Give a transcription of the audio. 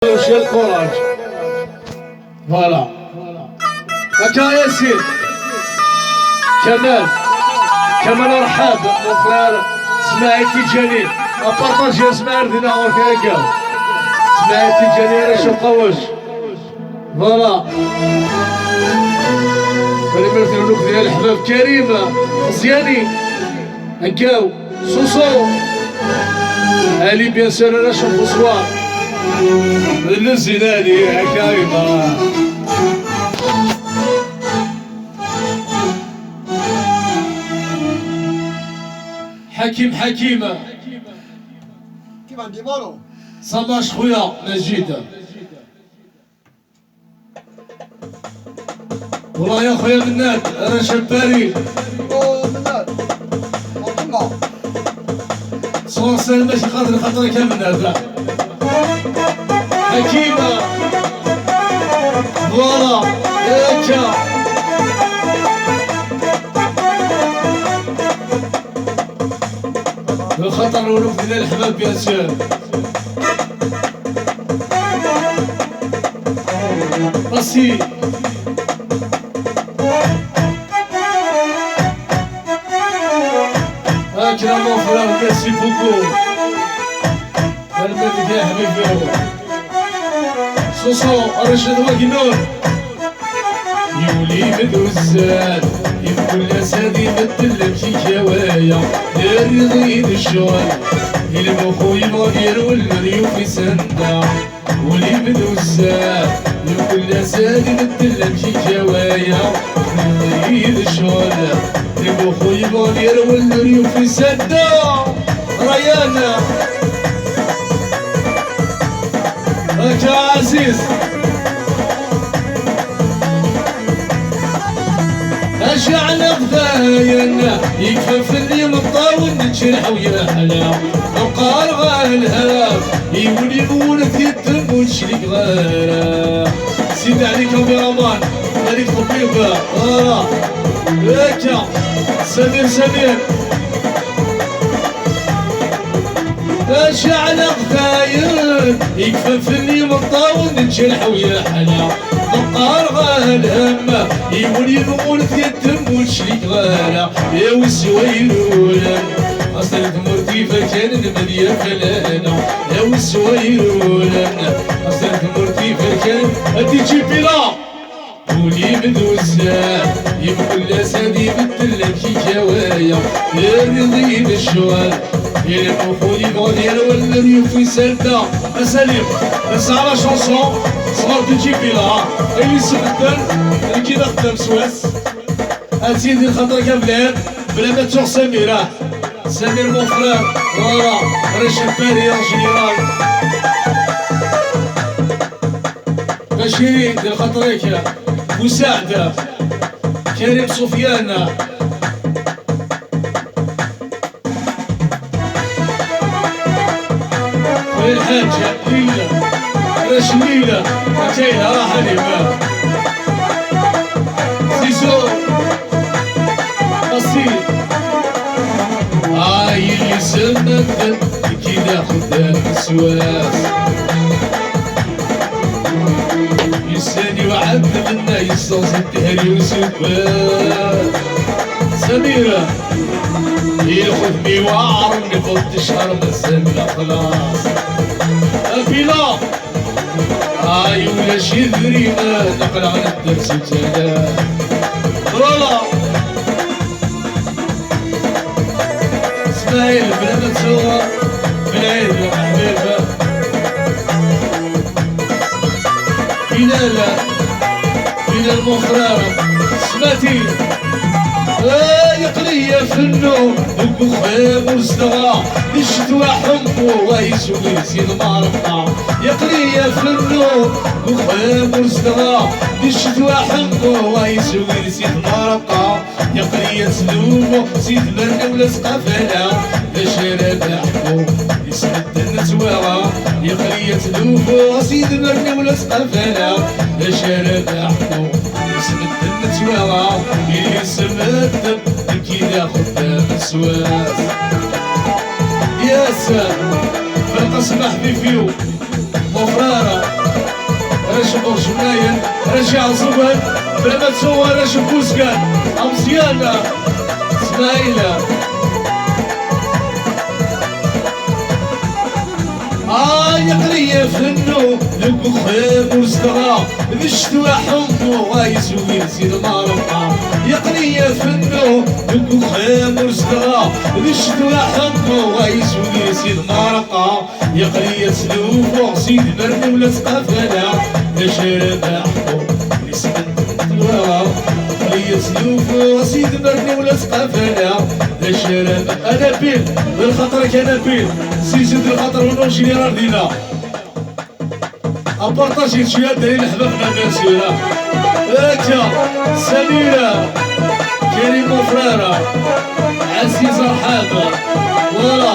J'ai le courage. Voilà. هكا ياسين كمال رحاب مون فرير اسماعيل تيجاني ابارطاجي اسماعيل دينا غورك هكا اسماعيل تيجاني راه شوف قواش فوالا فالي مرتين لوك ديال الحباب كريم مزياني هكاو سوسو علي بيان سور راه شوف بوسوار الزيناني هكا يما حكيم حكيمة كيف عندي مالو صماش خويا مجيدة والله يا خويا مناد راه شباري او مناد وكما صور سالم ماشي خاطرك يا مناد لا حكيمة فوالا هكا الخطر ولوك ديال الحباب بيان سور راسي هاكا مون فرار ميرسي بوكو الملك يا حبيبي سوسو رشد وقنون يولي مدوزان يمكن الاسد يبدل شي جوايا يرضي الشغل المخو يمغير والمريو في سندا ولي مدوزان يمكن الاسد يبدل شي جوايا يرضي الشغل المخو يمغير والمريو في سندا ريانا هكا عزيز أشعل غذاينا يكفى في اليوم الطاول نتشرح ويا حلا وقال غالهاب يولي بولك يتم وتشريك غيره سيد عليك كاميرامان عليك طبيب هكا سمير أشعل غذاين يكفى في اليوم الطاول نتشرح ويا حلا وقال غالهم يولي بقول يتم وتشريك غالا يا والسويلولا أصلك مرتيفة كان المدية فلانا يا والسويلولا أصلك مرتيفة كان أدي تجيبي لا ولي مدوزان يبقى الأسد يبدلك شي جوايا يرضي بالشوال يا المخول يبغى ديال ولا اليوم في سلطة أساليم بس على شونسون صغار تجيبي لا اللي سبدل اللي كي خدام سواس أسيدي خاطرك يا بلاد بلا ما تشوف سمير مون فرير فوالا راه شباري ان جينيرال بشيرين ديال خاطرك مساعدة كريم سفيان خويا الحاجة ليلى راش ليلى عتايلها راه حليمة زيزو أصيل اللي سمت كيدا خدام السواس يساني وعد منا يصوص الدهري وسباس سميرة ياخذ ميوار نفض شهر مازلنا خلاص أبيلا ولا شي ذريمة نقلع على الدرس وتلا فوالا اسماعيل بلا ما تصور بالعيد يا حبيبة بلال مخرارة سمعتي يقلية في النوم بخيم وصدغة الشتوى حمو ويسوي سيد مرقع يقلية في النوم بخيم وصدغة الشتوى حمو ويسوي سيد مرقع يقلية سلومو سيد مرنة ولا سقافلة لشرب حمو يسمد النتوارة يقلية سلومو سيد مرنة ولا سقافلة لشرب حمو يسمد النتوارة يسمد كيدا خدام السواس يا سلام فرقة سماح بفيو مفرارة راش برشماين راش عصبان بلا ما تسوى راش بوسكان أمزيانة اسماعيلة يقري فنو لك خير مستغى بشتو حمو غايسوي سيد مارقا يقري فنو لك خير مستغى بشتو حمو غايسوي سيد مارقا يقري سلوفو سيد مرني ولا سقافنا نشر بحقو نسمن توا يقري سلوفو سيد مرني ولا سقافنا نشر انا بيل بالخطر كان بيل سيزيد الخطر ونمشي لي راضينا ابارطاجي شويه دايرين حبابنا بيسيرا هاكا سميرة كريم وفرارة عزيزة رحابة فوالا